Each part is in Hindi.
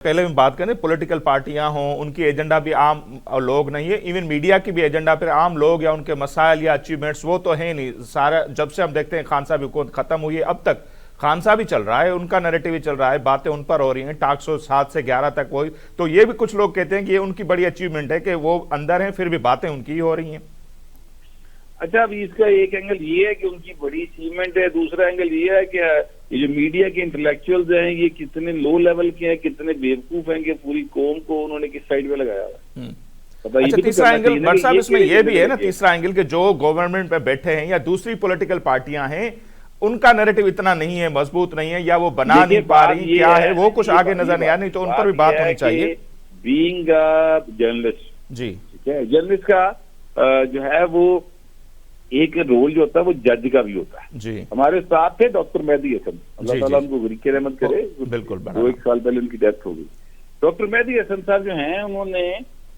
पहले हम बात करें पॉलिटिकल पार्टियां हों, उनकी एजेंडा भी आम लोग नहीं है। इवन मीडिया की भी एजेंडा फिर आम लोग या उनके मसाइल या अचीवमेंट्स वो तो है नहीं। सारा जब से हम देखते हैं खान साहब हुकूमत खत्म हुई है अब तक खान साहब ही चल रहा है, उनका नैरेटिव ही चल रहा है, बातें उन पर हो रही हैं। टॉक शो 7 से 11 तक वही। तो ये भी कुछ लोग कहते हैं कि ये उनकी बड़ी अचीवमेंट है कि वो अंदर हैं फिर भी बातें उनकी ही हो रही हैं। अच्छा, अभी इसका एक एंगल ये है कि उनकी बड़ी अचीवमेंट है, दूसरा एंगल ये है कि ये जो मीडिया के इंटेलेक्चुअल्स हैं ये कितने लो लेवल के हैं, कितने बेवकूफ हैं कि पूरी कौम को उन्होंने किस साइड पे लगाया है। अच्छा, तीसरा एंगल भट्ट साहब इसमें ये भी है ना, तीसरा एंगल के जो गवर्नमेंट पे बैठे हैं या दूसरी पॉलिटिकल पार्टियां हैं उनका नैरेटिव इतना नहीं है, मजबूत नहीं है, या वो बना नहीं पा रही, क्या है वो कुछ आगे नजर नहीं आ रही, तो उन पर भी बात होनी चाहिए। बीइंग जर्नलिस्ट, जी ठीक है, जर्नलिस्ट का जो है वो एक रोल जो होता है वो जज का भी होता है। जी हमारे साथ थे डॉक्टर मेहदी हसन, अल्लाह ताला उनको गरीक रहमत करे, बिल्कुल 1 साल पहले उनकी डेथ हो गई। डॉक्टर मेहदी हसन साहब जो हैं उन्होंने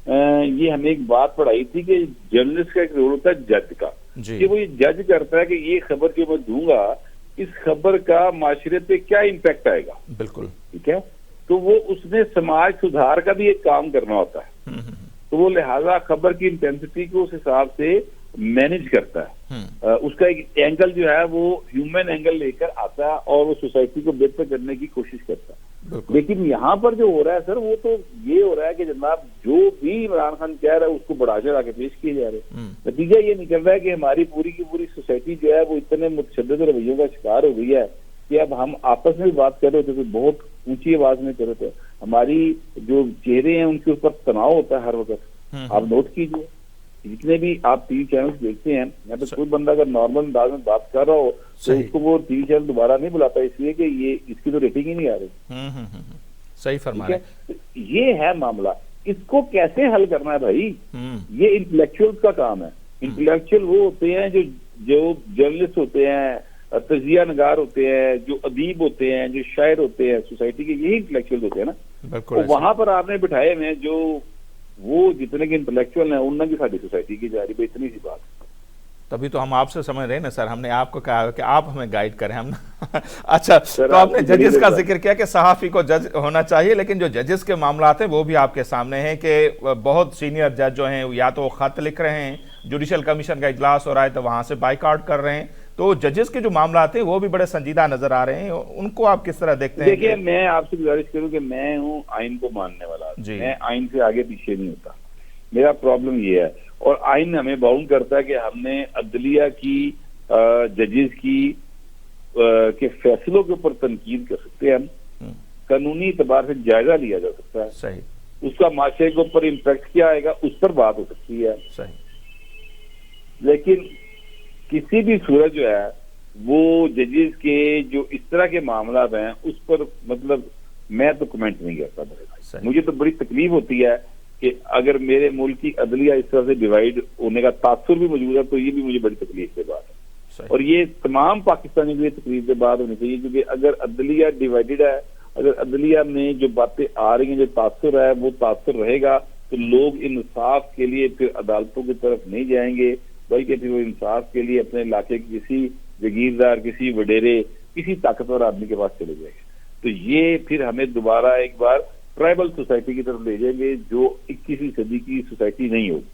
ये हमें एक बात पढ़ाई थी कि जर्नलिस्ट का एक रोल होता है जज का, कि वो ये जज करता है कि ये खबर जो मैं दूंगा इस खबर का माशरे पे क्या इम्पैक्ट आएगा। बिल्कुल ठीक है, तो वो उसने समाज सुधार का भी एक काम करना होता है, तो वो लिहाजा खबर की इंटेंसिटी को उस हिसाब से मैनेज करता है। उसका एक एंगल जो है वो ह्यूमन एंगल लेकर आता है और वो सोसाइटी को बेहतर करने की कोशिश करता है। लेकिन यहाँ पर जो हो रहा है सर, वो तो ये हो रहा है कि जनाब जो भी इमरान खान कह रहा है उसको बढ़ा चढ़ा के पेश किए जा रहे हैं। नतीजा ये निकल रहा है कि हमारी पूरी की पूरी सोसाइटी जो है वो इतने मुतशद्दिद रवैयों का शिकार हो गई है कि अब हम आपस में भी बात कर रहे थे तो बहुत ऊंची आवाज में कर रहे थे, हमारी जो चेहरे हैं उनके ऊपर तनाव होता है हर वक्त। आप नोट कीजिए, जितने भी आप टीवी चैनल देखते हैं, यहाँ पे कोई बंदा अगर नॉर्मल अंदाज में बात कर रहा हो तो उसको वो टीवी चैनल दोबारा नहीं बुलाता, इसलिए कि ये इसकी तो रेटिंग ही नहीं आ रही। सही फरमा रहे। ये है मामला, इसको कैसे हल करना है भाई, ये इंटेलेक्चुअल्स का काम है। इंटेलेक्चुअल वो होते हैं जो जर्नलिस्ट होते हैं, तजिया नगार होते हैं, जो अदीब होते हैं, जो शायर होते हैं सोसाइटी के, यही इंटेलेक्चुअल होते हैं ना। तो वहां पर आपने बिठाए में जो वो जितने के इंटेलेक्चुअल हैं उनने भी सारी सोसाइटी की जा रही है, इतनी सी बात। तभी तो हम आपसे समझ रहे हैं ना सर, हमने आपको कहा कि आप हमें गाइड करें हम अच्छा, तो आपने जजेस का जिक्र किया कि सहाफी को जज होना चाहिए, लेकिन जो जजेस के मामलात हैं वो भी आपके सामने हैं कि बहुत सीनियर जज जो हैं या तो खत लिख रहे हैं, जुडिशल कमीशन का इजलास हो रहा है तो वहां से बाइकआउट कर रहे हैं। तो जजेस के जो मामलात हैं वो भी बड़े संजीदा नजर आ रहे हैं, उनको आप किस तरह देखते हैं? देखिए, मैं आपसे गुजारिश करूं कि मैं हूं आइन को मानने वाला, मैं आइन से आगे पीछे नहीं होता। मेरा प्रॉब्लम ये है, और आइन हमें बाउंड करता है कि हमने अदलिया की जजेस की के फैसलों के ऊपर तनकीद कर सकते हैं, कानूनी एतबार से जायजा लिया जा सकता है, सही, उसका माशरे के ऊपर इम्पैक्ट क्या आएगा उस पर बात हो सकती है, सही। लेकिन किसी भी सूरत जो है वो जजेस के जो इस तरह के मामला हैं उस पर मतलब मैं तो कमेंट नहीं करता। मुझे तो बड़ी तकलीफ होती है कि अगर मेरे मुल्क की अदलिया इस तरह से डिवाइड होने का तासुर भी मौजूद है तो ये भी मुझे बड़ी तकलीफ की बात है, और ये तमाम पाकिस्तानी के लिए तकलीफ की बात होनी चाहिए, क्योंकि अगर अदलिया डिवाइडेड है, अगर अदलिया में जो बातें आ रही हैं, जो तासुर है वो तासुर रहेगा तो लोग इंसाफ के लिए फिर अदालतों की तरफ नहीं जाएंगे, बल्कि फिर वो इंसाफ के लिए अपने इलाके के किसी जगीरदार, किसी वडेरे, किसी ताकतवर आदमी के पास चले जाएंगे। तो ये फिर हमें दोबारा एक बार ट्राइबल सोसाइटी की तरफ ले जाएंगे जो 21वीं सदी की सोसाइटी नहीं होगी।